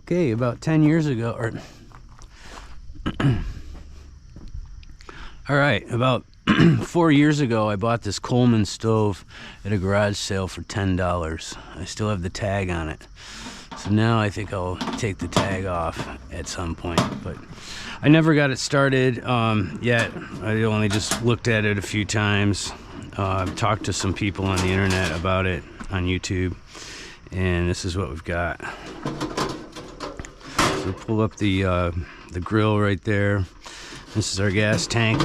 Okay, about 10 years ago, or all right, about 4 years ago, I bought this Coleman stove at a garage sale for $10. I still have the tag on it. So now I think I'll take the tag off at some point, but I never got it started yet. I only just looked at it a few times. I've talked to some people on the internet about it on YouTube, and this is what we've got. So pull up the grill right there. This is our gas tank.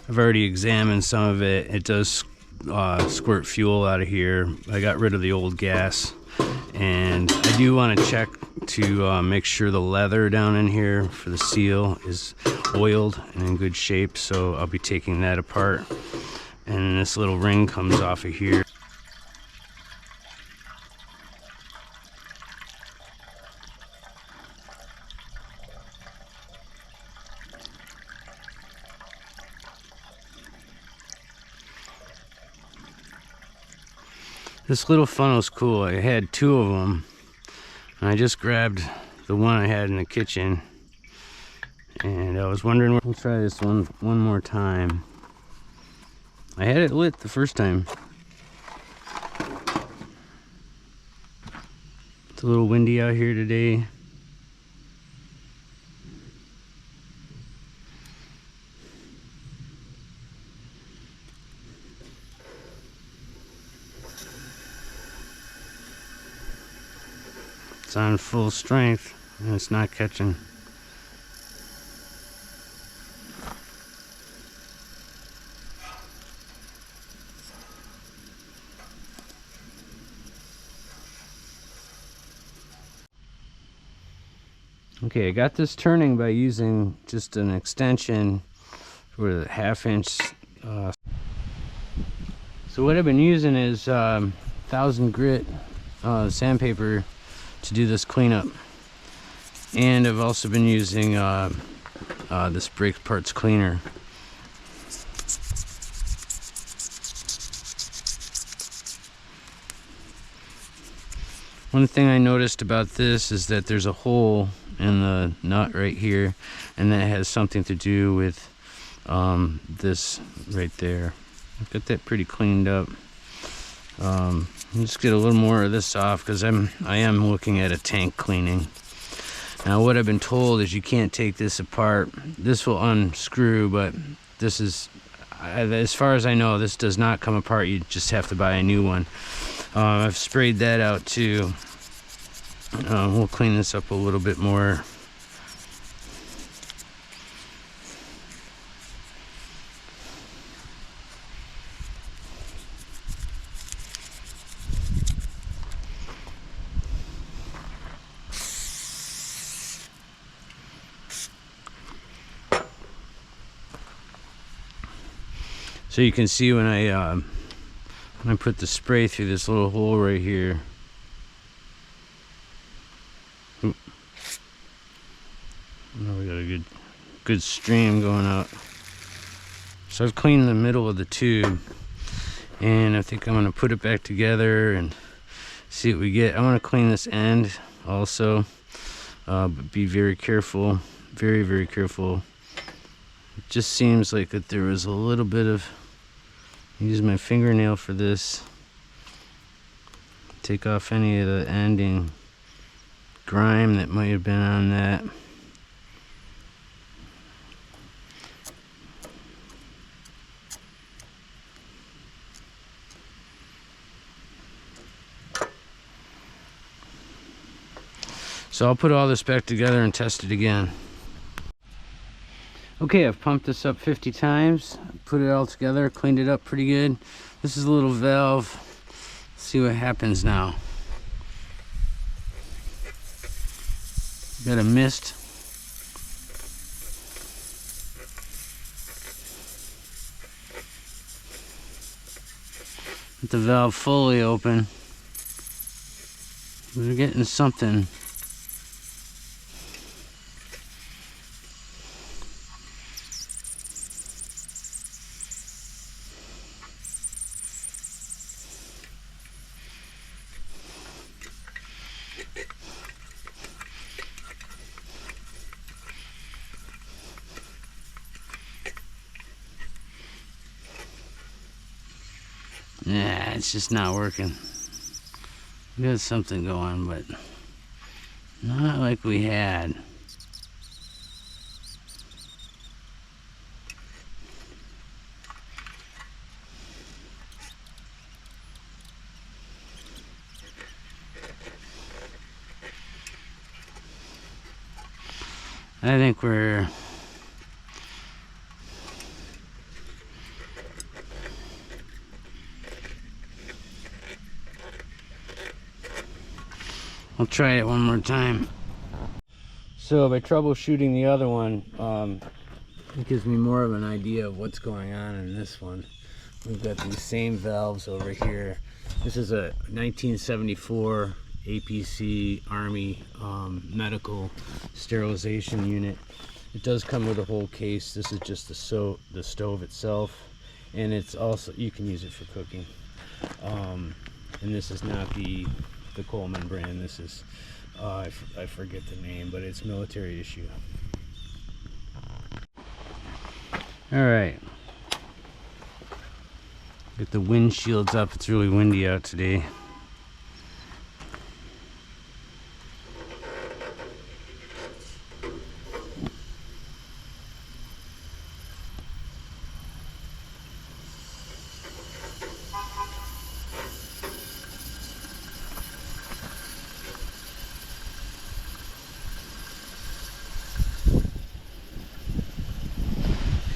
I've already examined some of it. It does squirt fuel out of here. I got rid of the old gas, and I do want to check to make sure the leather down in here for the seal is oiled and in good shape. So I'll be taking that apart, and this little ring comes off of here. This little funnel's cool. I had two of them, and I just grabbed the one I had in the kitchen, and I was wondering, we'll try this one more time. I had it lit the first time. It's a little windy out here today. It's on full strength and it's not catching. Okay, I got this turning by using just an extension with a 1/2 inch. So what I've been using is 1000 grit sandpaper to do this cleanup, and I've also been using this brake parts cleaner. One thing I noticed about this is that there's a hole in the nut right here, and that has something to do with this right there. I've got that pretty cleaned up. Just get a little more of this off because I am looking at a tank cleaning. Now what I've been told is you can't take this apart. This will unscrew, but this is, as far as I know, this does not come apart. You just have to buy a new one. I've sprayed that out too. We'll clean this up a little bit more. So you can see when I put the spray through this little hole right here. Oop. Now we got a good stream going out. So I've cleaned the middle of the tube, and I think I'm gonna put it back together and see what we get. I want to clean this end also, but be very careful, very careful. It just seems like that there was a little bit of, use my fingernail for this, take off any of the ending grime that might have been on that. So I'll put all this back together and test it again. Okay, I've pumped this up 50 times, put it all together, cleaned it up pretty good. This is a little valve. Let's see what happens now. Got a mist. With the valve fully open. We're getting something. it's just not working. We got something going, but not like we had. I think we're I'll try it one more time. So by troubleshooting the other one, it gives me more of an idea of what's going on in this one. We've got these same valves over here. This is a 1974 APC Army medical sterilization unit. It does come with a whole case. This is just the stove itself, and it's also, you can use it for cooking. And this is not the Coleman brand. This is I forget the name, but it's military issue. All right, get the windshields up. It's really windy out today.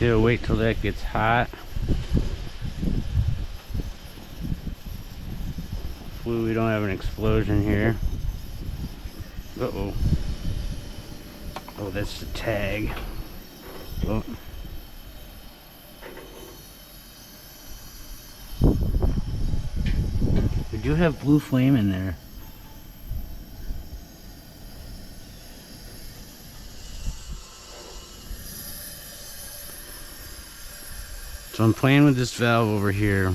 Yeah, wait till that gets hot. Hopefully we don't have an explosion here. Uh-oh. Oh, that's the tag. Oh. We do have blue flame in there. So I'm playing with this valve over here.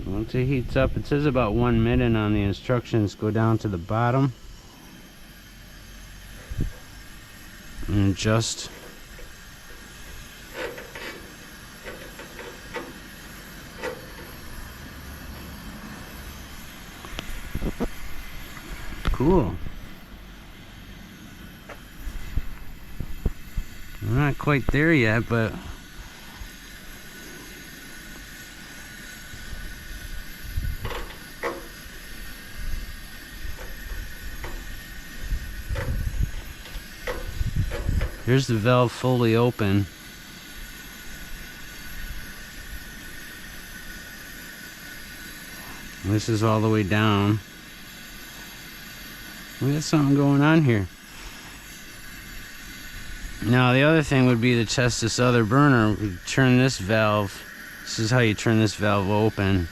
Once it heats up, it says about 1 minute on the instructions. Go down to the bottom and adjust. Cool. I'm not quite there yet, but here's the valve fully open. This is all the way down. We got something going on here. Now the other thing would be to test this other burner. We turn this valve. This is how you turn this valve open,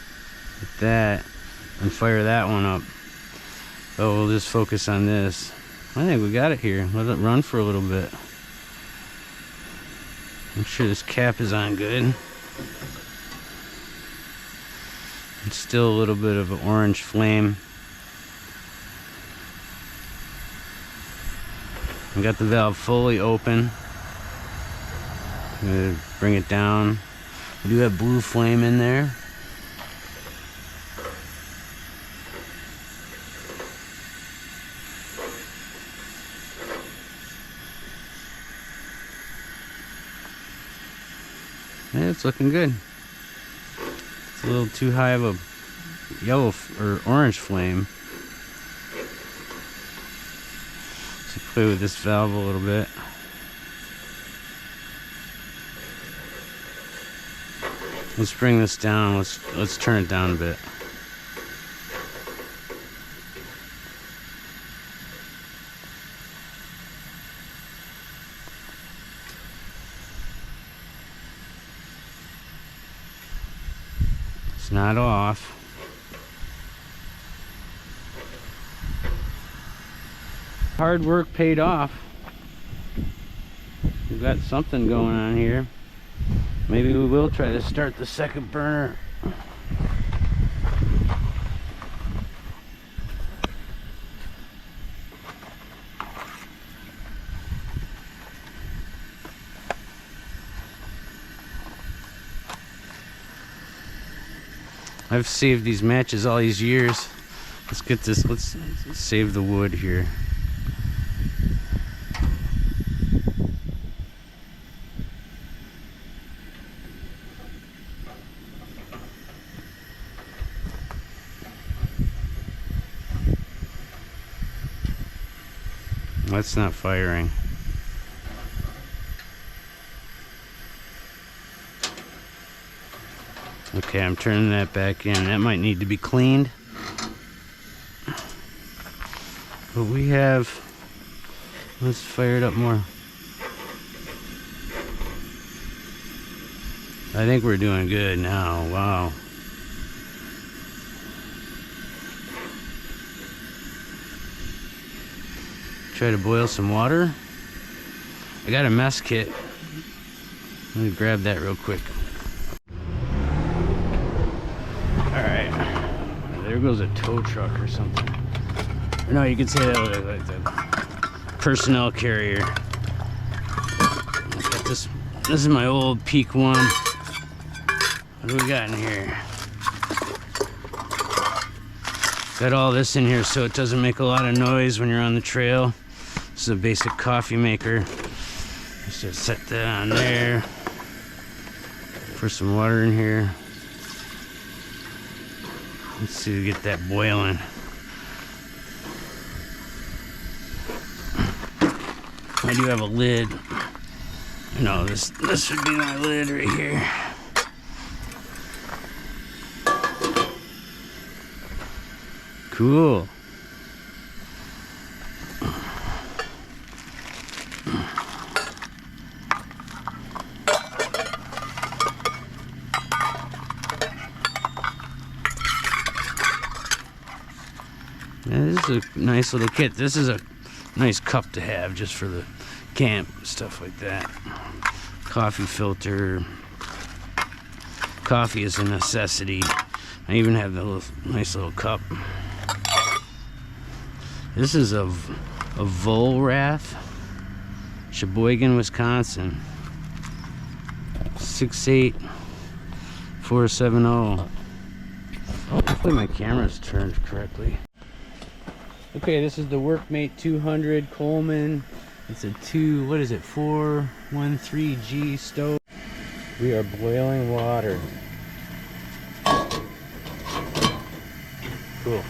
like that, and fire that one up. But we'll just focus on this. I think we got it here. Let it run for a little bit. Make sure this cap is on good. It's still a little bit of an orange flame. We got the valve fully open. I'm gonna bring it down. We do have blue flame in there. Yeah, it's looking good. It's a little too high of a yellow or orange flame. So play with this valve a little bit. Let's bring this down. Let's turn it down a bit. It's not off. Hard work paid off. We've got something going on here. Maybe we will try to start the second burner. I've saved these matches all these years. Let's get this, let's save the wood here. That's not firing. Okay, I'm turning that back in. That might need to be cleaned. But we have, let's fire it up more. I think we're doing good now. Wow. Try to boil some water. I got a mess kit. Let me grab that real quick. Alright. There goes a tow truck or something. Or no, you could say that was like the personnel carrier. Got this is my old Peak 1. What do we got in here? Got all this in here so it doesn't make a lot of noise when you're on the trail. This is a basic coffee maker. Just set that on there. Pour some water in here. Let's see if we get that boiling. I do have a lid. No, this would be my lid right here. Cool. Yeah, this is a nice little kit. This is a nice cup to have just for the camp, stuff like that. Coffee filter. Coffee is a necessity. I even have the nice little cup. This is a Volrath, Sheboygan, Wisconsin. 68470. Hopefully my camera's turned correctly. Okay, this is the Workmate 200 Coleman. It's a 413G stove. We are boiling water. Cool.